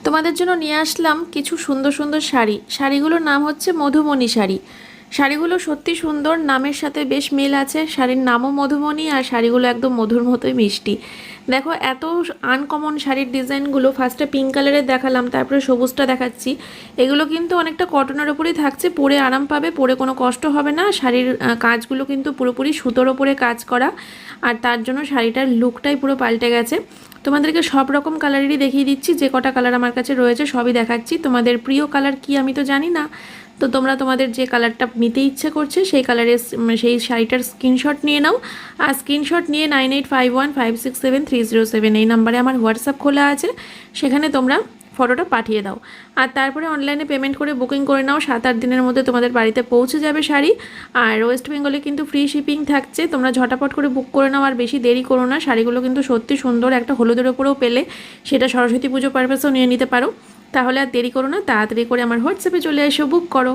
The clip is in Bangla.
তোমাদের জন্য নিয়ে আসলাম কিছু সুন্দর সুন্দর শাড়ি। শাড়িগুলোর নাম হচ্ছে মধুমণি শাড়ি। শাড়িগুলো সত্যি সুন্দর, নামের সাথে বেশ মিল আছে। শাড়ির নামও মধুমণি, আর শাড়িগুলো একদম মধুর মতোই মিষ্টি। দেখো এত আনকমন শাড়ির ডিজাইনগুলো। ফার্স্টে পিঙ্ক কালারের দেখালাম, তারপরে সবুজটা দেখাচ্ছি। এগুলো কিন্তু অনেকটা কটনের ওপরেই থাকছে, পরে আরাম পাবে, পরে কোনো কষ্ট হবে না। শাড়ির কাজগুলো কিন্তু পুরোপুরি সুতোর ওপরে কাজ করা, আর তার জন্য শাড়িটার লুকটাই পুরো পাল্টে গেছে। তোমাদেরকে সব রকম কালারেরই দেখিয়ে দিচ্ছি, যে কটা কালার আমার কাছে রয়েছে সবই দেখাচ্ছি। তোমাদের প্রিয় কালার কি আমি তো জানি না, তো তোমরা তোমাদের যে কালারটা নিতে ইচ্ছে করছে সেই কালারের সেই শাড়িটার স্ক্রিনশট নিয়ে নাও। আর স্ক্রিনশট নিয়ে 9851567307 এই নাম্বারে আমার হোয়াটসঅ্যাপ খোলা আছে, সেখানে তোমরা ফটোটা পাঠিয়ে দাও। আর তারপরে অনলাইনে পেমেন্ট করে বুকিং করে নাও। 7-8 দিনের মধ্যে তোমাদের বাড়িতে পৌঁছে যাবে শাড়ি। আর ওয়েস্ট বেঙ্গলে কিন্তু ফ্রি শিপিং থাকছে, তোমরা ঝটাপট করে বুক করে নাও, আর বেশি দেরি করো না। শাড়িগুলো কিন্তু সত্যি সুন্দর, একটা হলুদের ওপরেও পেলে সেটা সরস্বতী পুজো পারপাসেও নিয়ে নিতে পারো। তাহলে আর দেরি করো না, তাড়াতাড়ি করে আমার হোয়াটসঅ্যাপে চলে এসো, বুক করো।